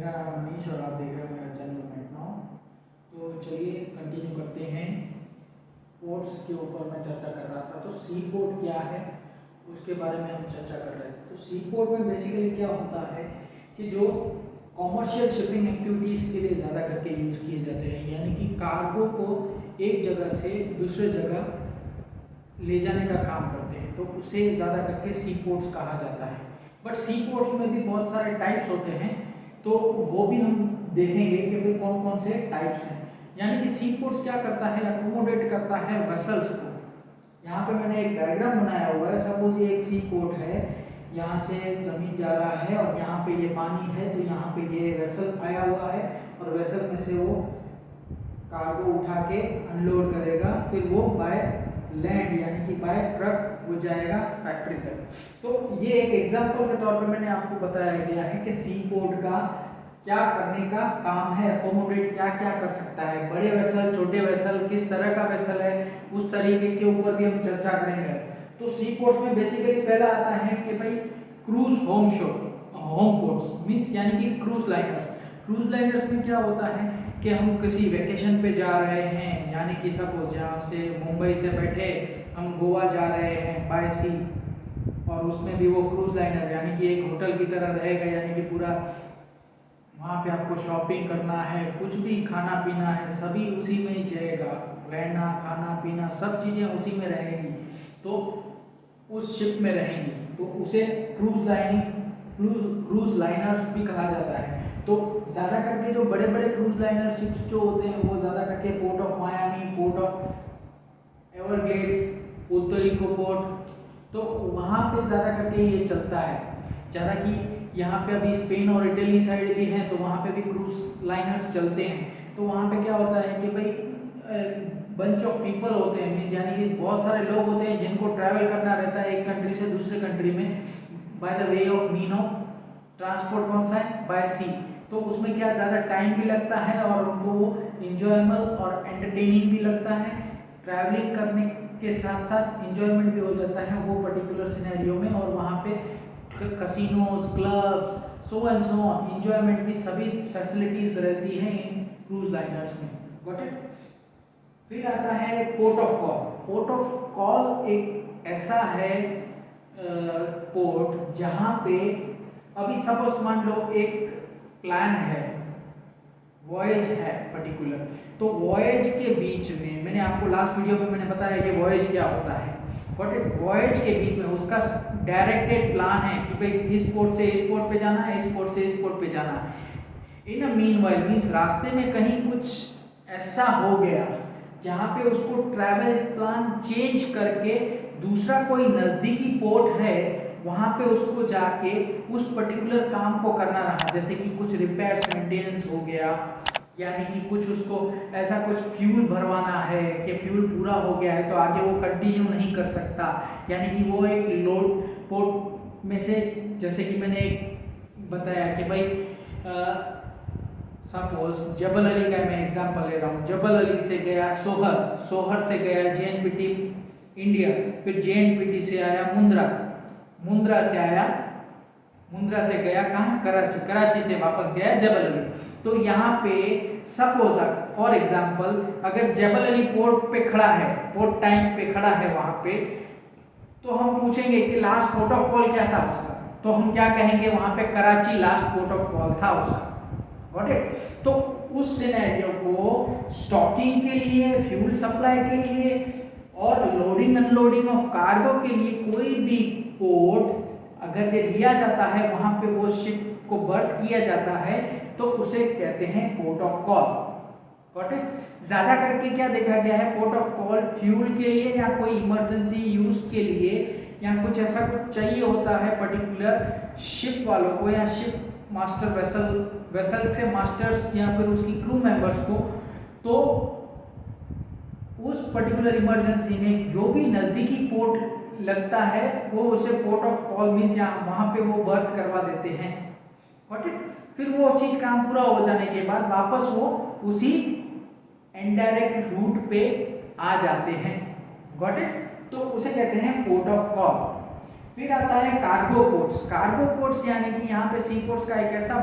मेरा नाम मनीष और आप देख रहे हो मेरा चैनल मैट नाउ। तो चलिए कंटिन्यू करते हैं। पोर्ट्स के ऊपर मैं चर्चा कर रहा था, तो सी पोर्ट क्या है उसके बारे में हम चर्चा कर रहे थे। तो सी पोर्ट में बेसिकली क्या होता है कि जो कॉमर्शियल शिपिंग एक्टिविटीज़ के लिए ज़्यादा करके यूज़ किए जाते हैं, यानी कि कार्गो को एक जगह से दूसरे जगह ले जाने का काम करते हैं, तो उसे ज़्यादा करके सी पोर्ट्स कहा जाता है। बट सी पोर्ट्स में भी बहुत सारे टाइप्स होते हैं, तो वो भी हम देखेंगे कि भाई कौन कौन से टाइप्स हैं। यानी कि सी पोर्ट्स क्या करता है, अकोमोडेट करता है वेसल्स को। यहाँ पे मैंने एक डायग्राम बनाया हुआ है। सपोज ये एक सी पोर्ट है, यहाँ से जमीन जा रहा है और यहाँ पे ये पानी है, तो यहाँ पे ये वेसल आया हुआ है और वेसल में से वो कार्गो उठा के अनलोड करेगा, फिर वो बाय लैंड यानी कि बाय ट्रक वो जाएगा फैक्ट्री तक। तो ये एक एग्जांपल के तौर पे मैंने आपको बताया गया है कि सी पोर्ट का क्या करने का काम है, अकोमोडेट क्या क्या कर सकता है, बड़े वेसल, छोटे वेसल, किस तरह का वेसल है, उस तरीके के ऊपर भी हम चर्चा करेंगे। तो सी पोर्ट्स में बेसिकली पहला आता है कि भाई क्रूज होम पोर्ट्स मीन्स यानी कि क्रूज लाइनर्स। क्रूज लाइनर्स में क्या होता है कि हम किसी वेकेशन पे जा रहे हैं, यानी कि सपोज यहाँ से मुंबई से बैठे हम गोवा जा रहे हैं बाय सी, और उसमें भी वो क्रूज लाइनर यानी कि एक होटल की तरह रहेगा, यानी कि पूरा वहाँ पे आपको शॉपिंग करना है, कुछ भी खाना पीना है, सभी उसी में ही जाएगा, रहना खाना पीना सब चीज़ें उसी में रहेंगी, तो उस शिप में रहेंगी, तो उसे क्रूज लाइनर्स भी कहा जाता है। तो ज़्यादा करके जो बड़े बड़े क्रूज लाइनर शिप्स जो होते हैं वो ज़्यादा करके port of Miami, port of Everglades, Puerto Rico port, तो वहाँ पे ज़्यादा करके ये चलता है ज़्यादा। कि यहाँ पे अभी स्पेन और इटली साइड भी हैं, तो वहाँ पे भी क्रूज लाइनर्स चलते हैं। तो वहाँ पे क्या होता है कि भाई बंच ऑफ पीपल होते हैं, मीन्स यानी कि बहुत सारे लोग होते हैं जिनको ट्रैवल करना रहता है एक कंट्री से दूसरे कंट्री में by the way of mean of transport. कौन सा है? बाय सी। तो उसमें क्या ज़्यादा टाइम भी लगता है और उनको वो इंजॉयबल और एंटरटेनिंग भी लगता है। ट्रैवलिंग करने के साथ साथ इंजॉयमेंट भी हो जाता है वो पर्टिकुलर सिनेरियो में, और वहाँ पे casinos, clubs, so and so on, enjoyment की सभी फैसिलिटीज रहती हैं इन क्रूज लाइनर्स में। Got it? फिर आता है port of call. Port of call एक ऐसा है पोर्ट जहाँ पे अभी सपोज मान लो एक प्लान है, वॉयज है पर्टिकुलर, तो वॉयज के बीच में मैंने आपको लास्ट वीडियो में मैंने बताया कि वॉयज क्या होता है। बट वॉयज के बीच में उसका डायरेक्टेड प्लान है कि भाई इस पोर्ट से इस पोर्ट पे जाना है, इस पोर्ट से इस पोर्ट पे जाना है। इन अ मीनवाइल मीन्स रास्ते में कहीं कुछ ऐसा हो गया जहाँ पे उसको ट्रैवल प्लान चेंज करके दूसरा कोई नज़दीकी पोर्ट है वहाँ पे उसको जाके उस पर्टिकुलर काम को करना रहा, जैसे कि कुछ रिपेयर्स मेंटेनेंस हो गया, यानी कि कुछ उसको ऐसा कुछ फ्यूल भरवाना है कि फ्यूल पूरा हो गया है तो आगे वो कंटिन्यू नहीं कर सकता, यानी कि वो एक लोड पोर्ट में से, जैसे कि मैंने एक बताया कि भाई सपोज जबल अली का मैं एग्जांपल ले रहा हूँ। जबल अली से गया सोहर, सोहर से गया जेएनपीटी इंडिया, फिर जेएनपीटी से आया मुंद्रा, मुंद्रा से आया, मुंद्रा से गया कहाँ? कराची, कराची से वापस गया जबल अली। तो यहाँ पे सपोज फॉर एग्जांपल अगर जबल अली पोर्ट पे खड़ा है, पोर्ट टाइम पे खड़ा है वहाँ पे, तो हम पूछेंगे कि लास्ट पोर्ट ऑफ कॉल क्या था उसका, तो हम क्या कहेंगे वहाँ पे Karachi last port of call था उसका। Got it? तो उस सिनेरियो को स्टॉकिंग के लिए, फ्यूल सप्लाई के लिए और लोडिंग अनलोडिंग ऑफ कार्गो के लिए कोई भी पोर्ट अगर ये लिया जाता है, वहां पे वो शिप को बर्थ किया जाता है, तो उसे कहते हैं port of call. Got it? ज्यादा करके क्या देखा गया है, पोर्ट ऑफ कॉल फ्यूल के लिए या कोई इमरजेंसी यूज के लिए या कुछ ऐसा कुछ चाहिए होता है पर्टिकुलर शिप वालों को या शिप मास्टर वेसल से मास्टर्स या फिर उसकी क्रू मेंबर्स को, तो उस पर्टिकुलर इमरजेंसी में जो भी नज़दीकी पोर्ट लगता है वो उसे पोर्ट ऑफ कॉल मीन्स या वहाँ पे वो बर्थ करवा देते हैं। Got it? फिर वो चीज़ काम पूरा हो जाने के बाद वापस वो उसी इनडायरेक्ट रूट पे आ जाते हैं। Got it? तो उसे कहते हैं पोर्ट ऑफ कॉल। फिर आता है कार्गो पोर्ट्स। कार्गो पोर्ट्स यानी कि यहाँ पे सी पोर्ट्स का एक ऐसा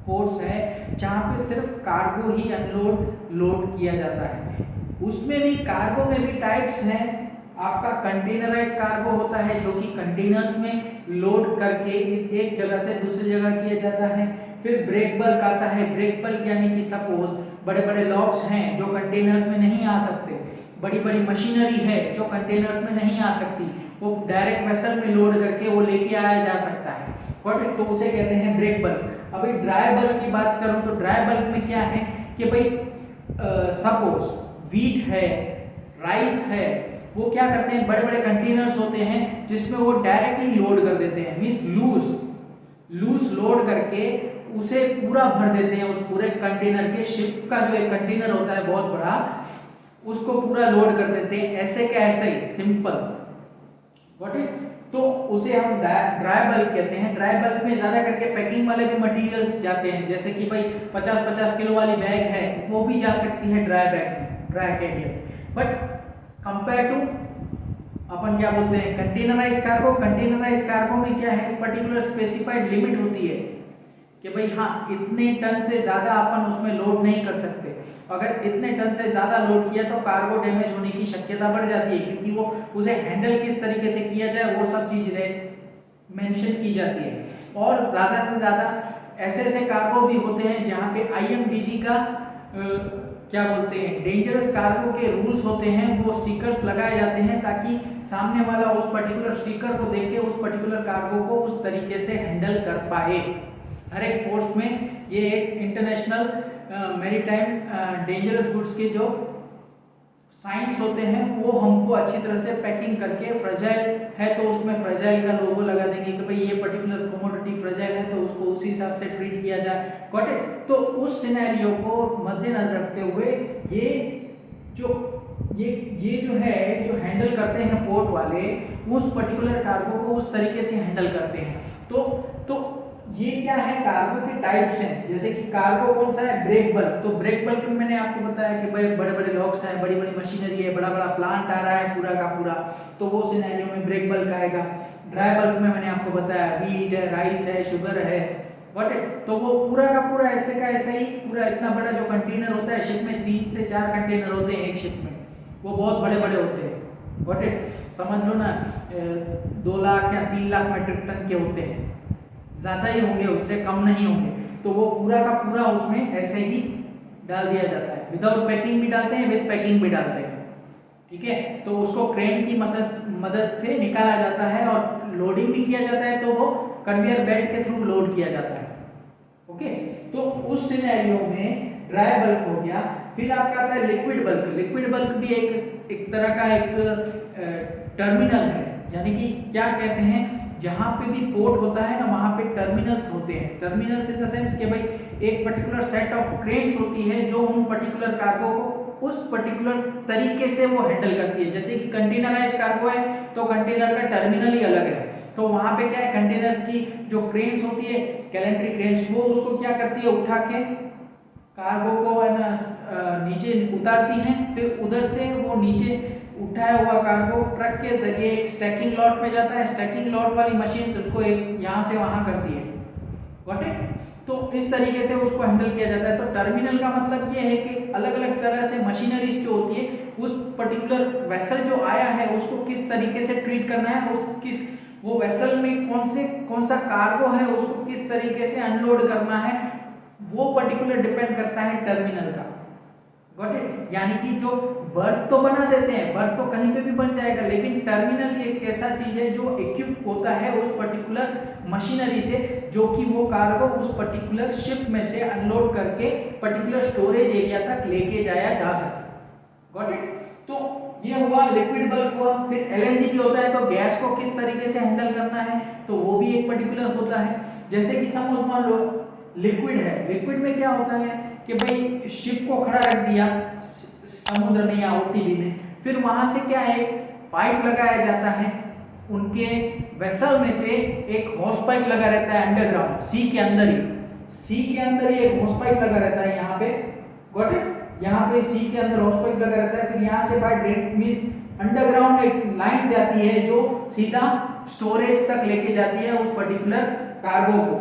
पोर्ट्स है जहाँ पे सिर्फ कार्गो ही अनलोड लोड किया जाता है। उसमें भी कार्गो में भी टाइप्स हैं। आपका कंटेनराइज कार्गो होता है जो कि कंटेनर्स में लोड करके एक जगह से दूसरी जगह किया जाता है। फिर ब्रेक बल्क आता है। ब्रेक बल्क यानी कि सपोज बड़े बड़े लॉक्स हैं जो कंटेनर्स में नहीं आ सकते, बड़ी बड़ी मशीनरी है जो कंटेनर्स में नहीं आ सकती, वो डायरेक्ट वेसल में लोड करके वो लेके आया जा सकता है। तो उसे कहते हैं ब्रेक बल्क। अभी ड्राई बल्क की बात करूं तो ड्राई बल्क में क्या है कि भाई सपोज वीट है, राइस है, वो क्या करते हैं, बड़े बड़े कंटेनर्स होते हैं जिसमें वो डायरेक्टली लोड कर देते हैं, मींस लूज लोड करके उसे पूरा भर देते हैं। उस पूरे कंटेनर के, शिप का जो एक कंटेनर होता है बहुत बड़ा, उसको पूरा लोड कर देते हैं, ऐसे का ऐसे ही, सिंपल। Got it? तो उसे हम ड्राई बल्क कहते हैं। ड्राई बल्क में ज्यादा करके पैकिंग वाले भी मटेरियल्स जाते हैं, जैसे कि भाई 50-50 किलो वाली बैग है वो भी जा सकती है ड्राई बैग में, dry carrier. But compare to अपन क्या बोलते हैं, कंटेनराइज कार्गो। कंटेनराइज कार्गो में क्या है, पर्टिकुलर स्पेसिफाइड लिमिट होती है कि भाई हाँ इतने टन से ज्यादा अपन उसमें लोड नहीं कर सकते। अगर इतने टन से ज्यादा लोड किया तो कार्गो डैमेज होने की शक्यता बढ़ जाती है, क्योंकि वो उसे हैंडल किस तरीके से किया जाए वो सब चीजें मेंशन की जाती है। और ज्यादा से ज्यादा ऐसे ऐसे कार्गो भी होते हैं जहाँ पे IMDG का क्या बोलते हैं, डेंजरस कार्गो के रूल्स होते हैं, वो स्टिकर्स लगाए जाते हैं ताकि सामने वाला उस पर्टिकुलर स्टिकर को देख के उस पर्टिकुलर कार्गो को उस तरीके से हैंडल कर पाए। हर एक पोर्ट्स में ये एक इंटरनेशनल मैरीटाइम डेंजरस गुड्स के जो साइंस होते हैं वो हमको अच्छी तरह से पैकिंग करके, फ्रेजाइल है तो उसमें फ्रेजाइल का लोगो लगा देंगे कि भाई ये पर्टिकुलर कमोडिटी फ्रेजाइल है तो उसको उसी हिसाब से ट्रीट किया जाए। Got it? तो उस सिनेरियो को मद्देनजर रखते हुए ये जो है, जो हैंडल करते हैं पोर्ट वाले, उस पर्टिकुलर कार्गो को उस तरीके से हैंडल करते हैं। तो ये क्या है, कार्गो के टाइप्स हैं। जैसे कि कार्गो कौन सा है, ब्रेक बल्क। तो ब्रेक बल्क में मैंने आपको बताया कि भाई बड़े बड़े लॉक्स हैं, बड़ी बड़ी मशीनरी है, बड़ा बड़ा प्लांट आ रहा है पूरा का पूरा, तो वो सिनेरियो में ब्रेक बल्क आएगा। ड्राई बल्क में मैंने आपको बताया वीट है, राइस है, शुगर है, व्हाट इट, तो वो पूरा का पूरा ऐसे का ऐसे ही, पूरा इतना बड़ा जो कंटेनर होता है, शिप में 3 से 4 कंटेनर होते हैं एक शिप में, वो बहुत बड़े बड़े होते हैं। व्हाट इट, समझ लो ना 2 लाख या 3 लाख मीट्रिक टन के होते हैं, ज्यादा ही होंगे, उससे कम नहीं होंगे। तो वो पूरा का पूरा उसमें ऐसे ही डाल दिया जाता है। विदाउट पैकिंग भी डालते हैं, विद पैकिंग भी डालते हैं, ठीक है। तो उसको क्रेन की मदद से निकाला जाता है और लोडिंग भी किया जाता है, तो वो कन्वेयर बेल्ट के थ्रू लोड किया जाता है। ओके, तो उस सिनेरियो में ड्राई बल्क हो गया। फिर आपका आता है लिक्विड बल्क। लिक्विड बल्क भी एक तरह का एक टर्मिनल है, यानी कि क्या कहते हैं, जहां पे भी पोर्ट होता है ना, वहां पे टर्मिनल्स होते हैं। टर्मिनल्स इन द सेंस कि भाई एक पर्टिकुलर सेट ऑफ क्रेन्स होती है जो उन पर्टिकुलर कार्गो को उस पर्टिकुलर तरीके से वो हैंडल करती है। जैसे कि कंटेनराइज कार्गो है तो कंटेनर का टर्मिनल ही अलग है, तो वहां पे क्या है, कंटेनर्स की जो क्रेन्स होती है, गैलेंट्री क्रेन्स, वो उसको क्या करती है, उठा के कार्गो को है ना नीचे उतारती हैं। फिर उधर से वो नीचे उठाया हुआ कार्गो ट्रक के जरिए एक स्टैकिंग लॉट में जाता है। स्टैकिंग लॉट वाली मशीन उसको एक यहाँ से वहां करती है। Got it? तो इस तरीके से उसको हैंडल किया जाता है। तो टर्मिनल का मतलब ये है कि अलग अलग तरह से मशीनरीज जो होती है, उस पर्टिकुलर वेसल जो आया है उसको किस तरीके से ट्रीट करना है, वो वेसल में कौन सा कार्गो है उसको किस तरीके से अनलोड करना है, वो पर्टिकुलर डिपेंड करता है टर्मिनल का। Got it? यानी कि जो बर्थ तो बना देते हैं, बर्थ तो कहीं पे भी बन जाएगा, लेकिन टर्मिनल एक ऐसा चीज है जो इक्विप होता है उस पर्टिकुलर मशीनरी से, जो कि वो कार्गो उस पर्टिकुलर शिप में से अनलोड करके पर्टिकुलर स्टोरेज एरिया तक लेके जाया जा सके। Got it? तो ये हुआ लिक्विड बल्क हुआ। फिर LNG भी होता है, तो गैस को किस तरीके से हैंडल करना है, तो वो भी एक पर्टिकुलर होता है। जैसे कि सपोज मान लो लिक्विड है, लिक्विड में क्या होता है कि भाई शिप को खड़ा रख दिया समुद्र में या OTV में, फिर वहां से क्या है, पाइप लगाया जाता है, उनके वेसल में से एक हॉस पाइप लगा रहता है अंडरग्राउंड, सी के अंदर ही एक हॉस पाइप लगा रहता है यहाँ पे। Got it? यहाँ पे सी के अंदर हॉस पाइप लगा रहता है। फिर यहाँ से बाय ड्रेन मींस अंडरग्राउंड एक लाइन जाती है जो सीधा स्टोरेज तक लेके जाती है उस पर्टिकुलर कार्गो को।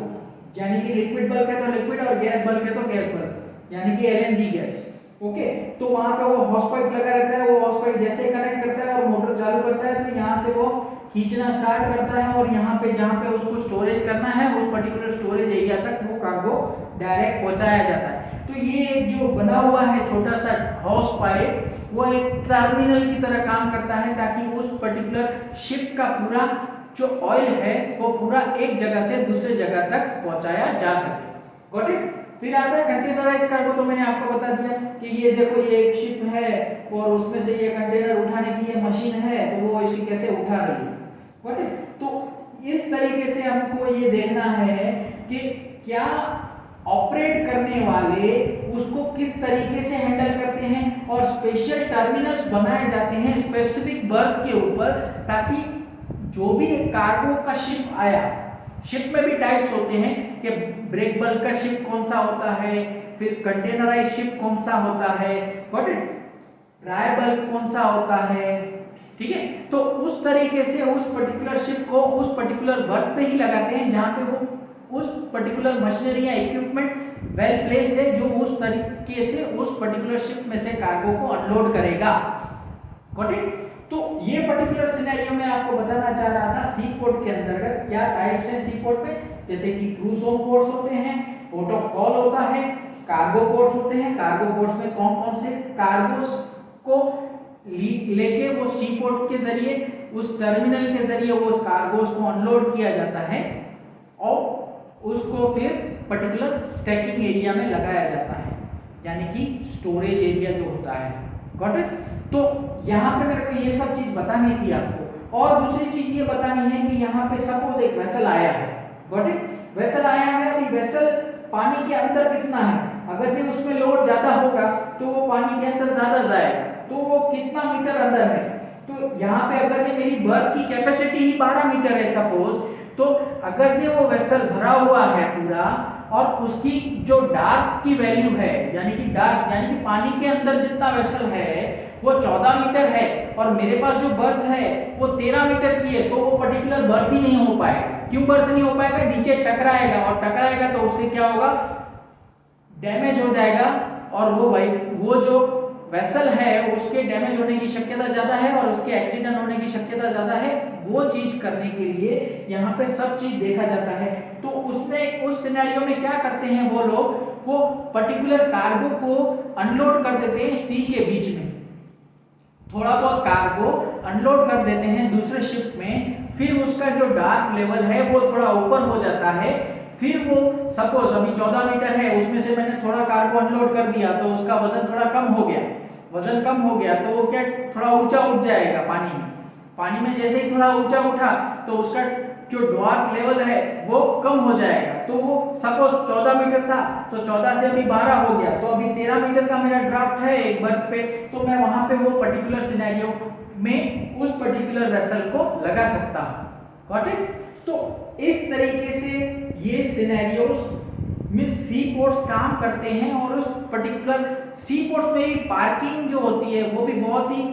यानी कि लिक्विड बल्क है तो लिक्विड और गैस बल्क है तो गैस बल्क, यानी कि एलएनजी गैस। ओके, तो वहां पे वो हॉस पाइप लगा रहता है, वो हॉस पाइप जैसे कनेक्ट करता है और मोटर चालू करता है तो यहाँ से वो खींचना स्टार्ट करता है और यहाँ पे जहाँ पे उसको स्टोरेज करना है उस पर्टिकुलर स्टोरेज एरिया तक वो कार्गो डायरेक्ट पहुंचाया जाता है। तो ये एक जो बना हुआ है छोटा सा हॉस पाइप, वो एक टर्मिनल की तरह काम करता है ताकि उस पर्टिकुलर शिप का पूरा जो ऑयल है वो पूरा एक जगह से दूसरे जगह तक पहुंचाया जा सके। Got it? फिर आता है कंटेनराइज कार्गो। तो मैंने आपको बता दिया कि ये देखो ये एक शिप है और उसमें से ये कंटेनर उठाने की ये मशीन है तो वो इसी कैसे उठा रही है। Got it? तो इस तरीके से हमको ये देखना है कि क्या ऑपरेट करने वाले उसको किस तरीके से हैंडल करते हैं और स्पेशल टर्मिनल्स बनाए जाते हैं स्पेसिफिक बर्थ के ऊपर, ताकि जो भी एक कार्गो का शिप आया, शिप में भी टाइप्स होते हैं कि ब्रेक बल्क का शिप कौन सा होता है, फिर कंटेनराइज शिप कौन सा होता है, गॉट इट, ड्राई बल्क कौन सा होता है, ठीक है। तो उस तरीके से उस पर्टिकुलर शिप को उस पर्टिकुलर बर्थ पे ही लगाते हैं जहां पे वो उस पर्टिकुलर मशीनरी या इक्विपमेंट वेल प्लेस्ड है जो उस तरीके से उस पर्टिकुलर शिप में से कार्गो को अनलोड करेगा। Got it? तो ये पर्टिकुलर सिनेरियो में आपको बताना चाह रहा था सी पोर्ट के अंतर्गत क्या टाइप्स हैं सी पोर्ट में, जैसे कि क्रूज होम पोर्ट्स होते हैं, पोर्ट ऑफ कॉल होता है, कार्गो पोर्ट्स होते हैं। कार्गो पोर्ट्स में कौन कौन से कार्गोस को लेके वो सी पोर्ट के जरिए उस टर्मिनल के जरिए वो कार्गोस को अनलोड किया जाता है और उसको फिर पर्टिकुलर स्टैकिंग एरिया में लगाया जाता है, यानी कि स्टोरेज एरिया जो होता है। Got it? तो यहाँ पे मेरे को ये सब चीज बतानी थी आपको। और दूसरी चीज ये बतानी है कि यहाँ पे सपोज एक वेसल आया है, गॉट इट, वेसल आया है, अभी वेसल पानी के अंदर कितना है, अगर जो उसमें लोड ज्यादा होगा तो वो पानी के अंदर ज्यादा जाएगा, तो वो कितना मीटर अंदर है। तो यहाँ पे अगर जो मेरी बर्थ की कैपेसिटी ही 12 मीटर है सपोज, तो अगर जो वो वेसल भरा हुआ है पूरा और उसकी जो डार्क की वैल्यू है, यानी कि डार्क यानी कि पानी के अंदर जितना वेसल है वो 14 मीटर है और मेरे पास जो बर्थ है वो 13 मीटर की है, तो वो पर्टिकुलर बर्थ ही नहीं हो पाएगा। क्यों बर्थ नहीं हो पाएगा? नीचे टकराएगा और टकराएगा तो उससे क्या होगा, डैमेज हो जाएगा और वो भाई वो जो वेसल है उसके डैमेज होने की शक्यता ज्यादा है और उसके एक्सीडेंट होने की शक्यता ज्यादा है। वो चीज करने के लिए यहाँ पे सब चीज देखा जाता है। तो उसमें उस सिनेरियो में क्या करते हैं वो लोग, वो पर्टिकुलर कार्गो को अनलोड कर देते हैं सी के बीच में, थोड़ा बहुत कार्गो अनलोड कर देते हैं दूसरे शिप में, फिर उसका जो डार्क लेवल है वो थोड़ा ऊपर हो जाता है, फिर वो सपोज अभी 14 मीटर है उसमें से मैंने थोड़ा कार्गो अनलोड कर दिया तो उसका वजन थोड़ा कम हो गया, वजन कम हो गया तो वो क्या थोड़ा ऊंचा उठ जाएगा पानी में। पानी में जैसे ही थोड़ा ऊंचा उठा तो उसका जो ड्वार्फ लेवल है वो कम हो जाएगा। तो वो सपोज 14 मीटर था तो 14 से अभी 12 हो गया, तो अभी 13 मीटर का मेरा ड्राफ्ट है एक बर्थ पे, तो मैं वहां पे वो पर्टिकुलर सिनेरियो में उस पर्टिकुलर वेसल को लगा सकता हूं। Got it? तो इस तरीके से ये सिनेरियोस में सी पोर्ट्स काम करते हैं और उस पर्टिकुलर सी पोर्ट्स में भी पार्किंग जो होती है वो भी बहुत ही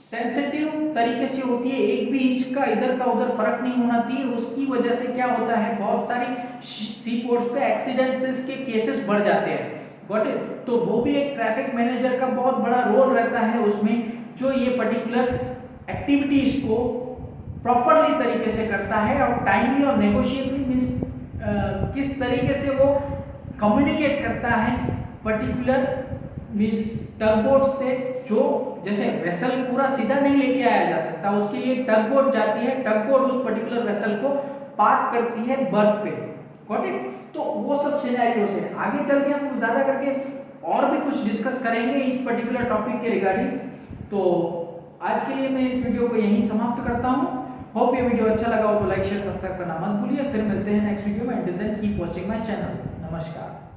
सेंसिटिव तरीके से होती है, एक भी इंच का इधर का उधर फर्क नहीं होना चाहिए। उसकी वजह से क्या होता है, बहुत सारी सी पोर्ट्स पे एक्सीडेंट्स के केसेस बढ़ जाते हैं। Got it? तो वो भी एक ट्रैफिक मैनेजर का बहुत बड़ा रोल रहता है उसमें, जो ये पर्टिकुलर एक्टिविटीज को प्रॉपरली तरीके से करता है और टाइमली और नेगोशिएबली मींस किस तरीके से वो कम्युनिकेट करता है पर्टिकुलर मींस टगबोट से, जो जैसे वेसल पूरा सीधा नहीं लेके आया जा सकता, उसके लिए टगबोट जाती है, टगबोट उस पर्टिकुलर वेसल को पार्क करती है बर्थ पे। Got it? तो वो सब सिनेरियो से आगे चल के हम ज्यादा करके और भी कुछ डिस्कस करेंगे इस पर्टिकुलर टॉपिक के रिगार्डिंग। तो आज के लिए मैं इस वीडियो को यहीं समाप्त करता हूँ। होप ये वीडियो अच्छा लगा हो तो लाइक शेयर सब्सक्राइब करना मत भूलिए। फिर मिलते हैं नेक्स्ट वीडियो में। Till then keep watching my channel. नमस्कार।